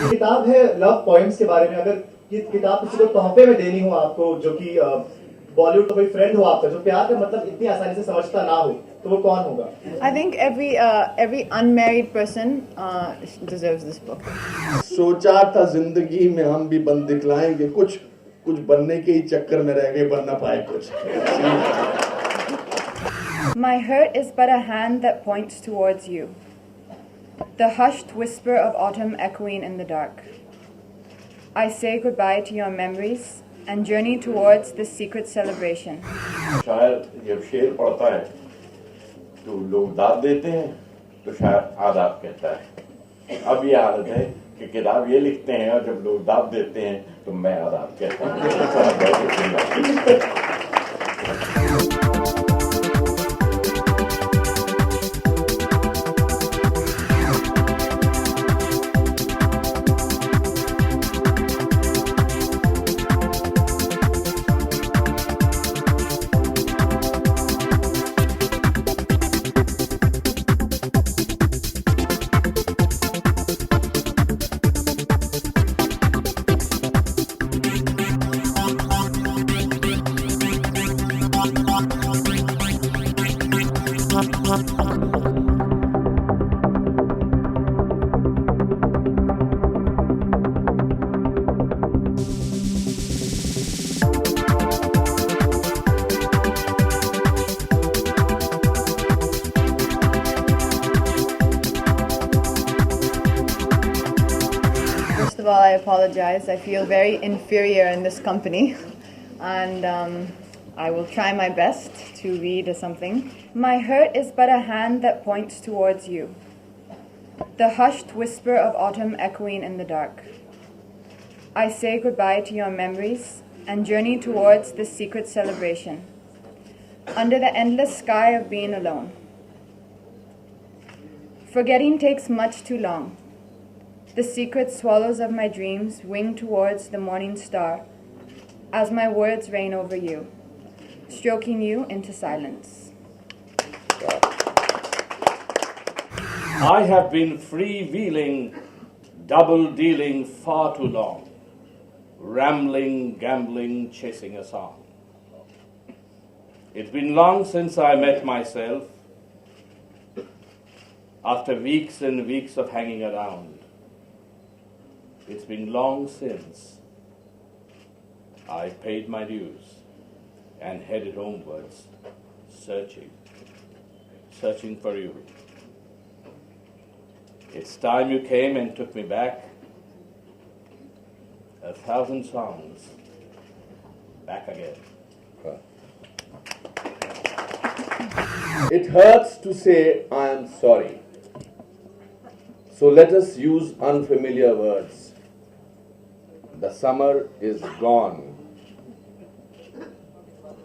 ये किताब है लव पॉइंट्स के बारे में। अगर ये किताब किसी को तोहफे में देनी हो आपको, जो कि बॉलीवुड का कोई फ्रेंड हो आपका, जो प्यार का मतलब इतनी आसानी से समझता ना हो, तो वो कौन होगा? I think every unmarried person deserves this book. सोचा था जिंदगी में हम भी बन दिखलाएंगे कुछ बनने के ही चक्कर में रह गए, बन ना पाए कुछ। My hurt is but a hand that points towards you, the hushed whisper of autumn echoing in the dark. I say goodbye to your memories and journey towards this secret celebration. शायद जब शेर पढ़ता है तो लोग दाद देते हैं, तो शायद आदाब कहता है। अब ये हालत है कि किताब ये लिखते हैं और जब लोग दाद देते हैं तो मैं आदाब कहता हूँ। First of all, I apologize. I feel very inferior in this company, and I will try my best to read something. My hurt is but a hand that points towards you, the hushed whisper of autumn echoing in the dark. I say goodbye to your memories and journey towards this secret celebration, under the endless sky of being alone. Forgetting takes much too long. The secret swallows of my dreams wing towards the morning star as my words rain over you, stroking you into silence. I have been freewheeling, double-dealing far too long, rambling, gambling, chasing a song. It's been long since I met myself, after weeks and weeks of hanging around. It's been long since I paid my dues and headed homewards, searching for you. It's time you came and took me back. 1,000 songs, back again. It hurts to say I am sorry. So let us use unfamiliar words. The summer is gone.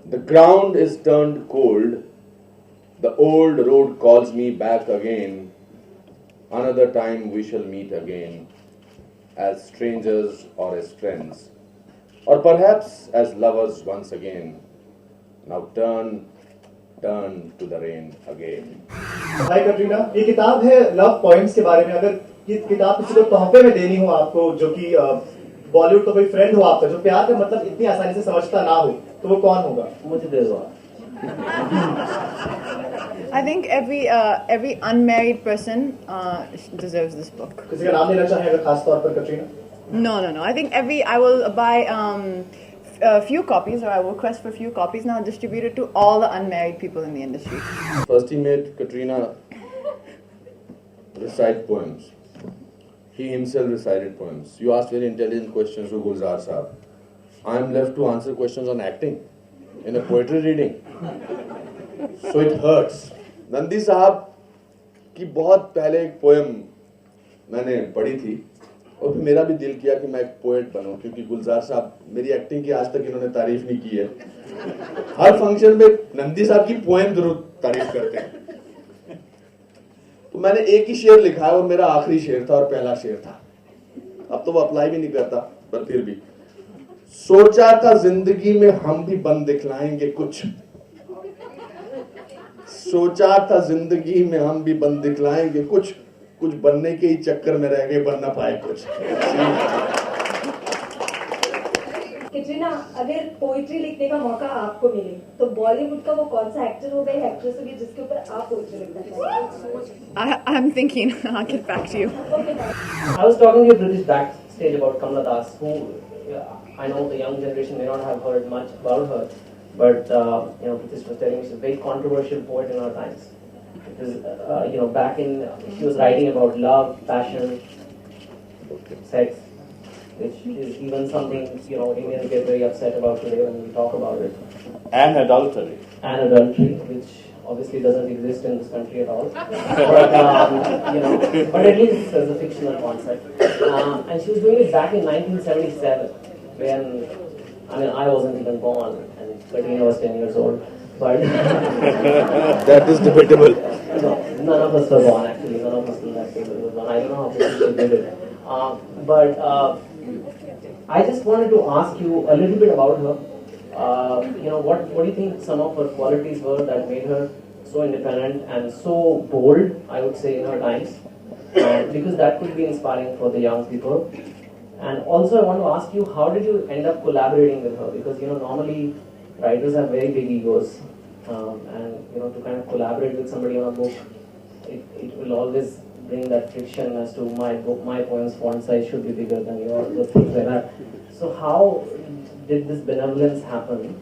The ground is turned cold. The old road calls me back again. Another time we shall meet again, as strangers or as friends, or perhaps as lovers once again. Now turn to the rain again. हाय कटरीना, ये किताब है love points के बारे में। अगर ये किताब किसी को तोहफे में देनी हो आपको, जो कि बॉलीवुड का कोई फ्रेंड हो आपका, जो प्यार का मतलब इतनी आसानी से समझता ना हो, तो वो कौन होगा? मुझे दे दो। I think every unmarried person deserves this book. किसी का नाम लेना चाहें अगर खास तौर पर Katrina? No. I think I will buy a few copies, or I will request for a few copies, and I'll distribute it to all the unmarried people in the industry. First he made Katrina recite poems. He himself recited poems. You asked very intelligent questions to Gulzar Saab. I am left to answer questions on acting in a poetry reading. So it hurts. Nandi साहब की बहुत पहले एक poem मैंने पढ़ी थी और फिर मेरा भी दिल किया कि मैं एक पोएट बनूं, क्योंकि गुलजार साहब मेरी एक्टिंग की आज तक इन्होंने तारीफ नहीं की है। हर फंक्शन में नंदी साहब की पोएम जरूर तारीफ करते हैं। तो मैंने एक ही शेर लिखा है और मेरा आखिरी शेर था और पहला शेर था। अब तो वो अप्लाई भी नहीं करता, पर फिर भी सोचा था जिंदगी में हम भी बन दिखलाएंगे कुछ। सोचा था जिंदगी में हम भी बन दिखलाएंगे कुछ कुछ बनने के ही चक्कर में रह गए, बन ना पाए कुछ। कैटरीना, अगर पोइट्री लिखने का मौका आपको मिले तो बॉलीवुड का वो कौन सा एक्टर होगा या एक्ट्रेस होगी जिसके ऊपर आप पोइट्री लिखना चाहेंगे? I'm thinking. I'll get back to you. I was talking to Pritish backstage about Kamala Das, who I know the young generation may not have heard much about her, but Pritish was telling me she's a very controversial poet in our times. Because back in she was writing about love, passion, sex, which is even something Indians get very upset about today when we talk about it. And adultery. And adultery, which obviously doesn't exist in this country at all. But at least as a fictional concept. And she was doing it back in 1977, when I wasn't even born, and Katrina was 10 years old. But That is debatable. no, none of us were born actually. None of us in that table were born. I don't know how she did it. But I just wanted to ask you a little bit about her. What do you think some of her qualities were that made her so independent and so bold, I would say, in her times? Because that could be inspiring for the young people. And also I want to ask you, how did you end up collaborating with her? Because normally writers have very big egos. And to kind of collaborate with somebody on a book, it will always bring that friction as to my poem's font size should be bigger than yours, things like that. So how did this benevolence happen?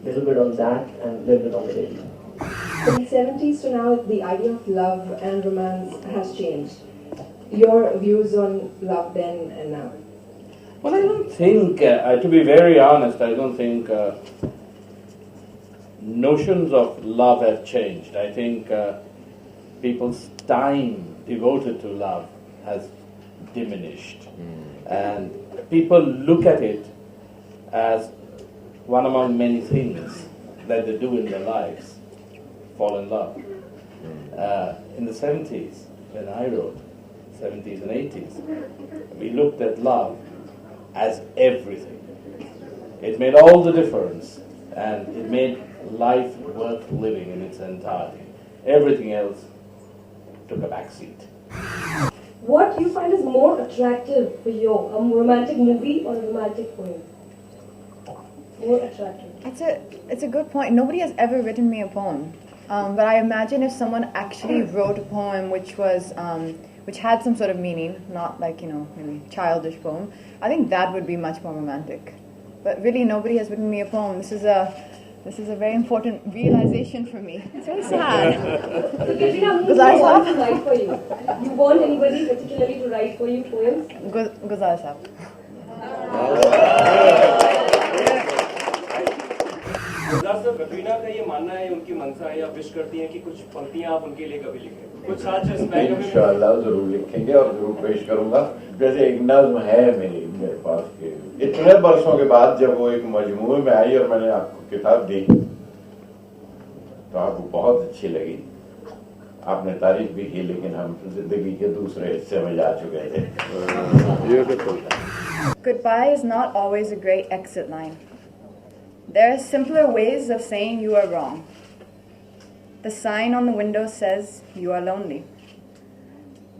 A little bit on that and a little bit on the baby. From the 70s to now, the idea of love and romance has changed. Your views on love then and now? Well, I don't think, to be very honest, I don't think notions of love have changed. I think people's time devoted to love has diminished. And people look at it as one among many things that they do in their lives, fall in love. In the 70s, when I wrote, 70s and 80s, we looked at love as everything. It made all the difference, and it made life worth living in its entirety. Everything else took a back seat. What do you find is more attractive for you, a romantic movie or a romantic poem? More attractive. It's a good point. Nobody has ever written me a poem, but I imagine if someone actually wrote a poem which had some sort of meaning, not like maybe childish poem, I think that would be much more romantic. But really, nobody has written me a poem. This is a very important realization for me. It's very sad. Katrina, who do you want to write for you? You want anybody particularly to write for you poems? Guzar Saab. Sir, Katrina का ये मानना है, उनकी मंशा है या wish करती हैं कि कुछ पंक्तियां आप उनके लिए कभी लिखें, कुछ साथ इंशाअल्लाह जरूर लिखेंगे और जरूर पेश करूंगा। जैसे एक नज्म है मेरे पास के इतने बरसों के बाद जब वो एक मजमूए में आई और मैंने आपको किताब दी तो आपको बहुत अच्छी लगी, आपने तारीफ भी की, लेकिन हम जिंदगी के दूसरे हिस्से में जा चुके थे। Goodbye is not always a great exit line. There are simpler ways of saying you are wrong. The sign on the window says you are lonely.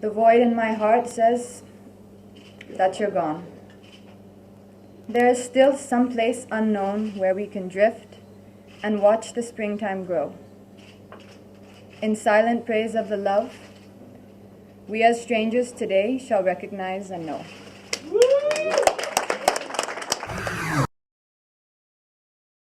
The void in my heart says that you're gone. There is still some place unknown where we can drift and watch the springtime grow. In silent praise of the love we as strangers today shall recognize and know.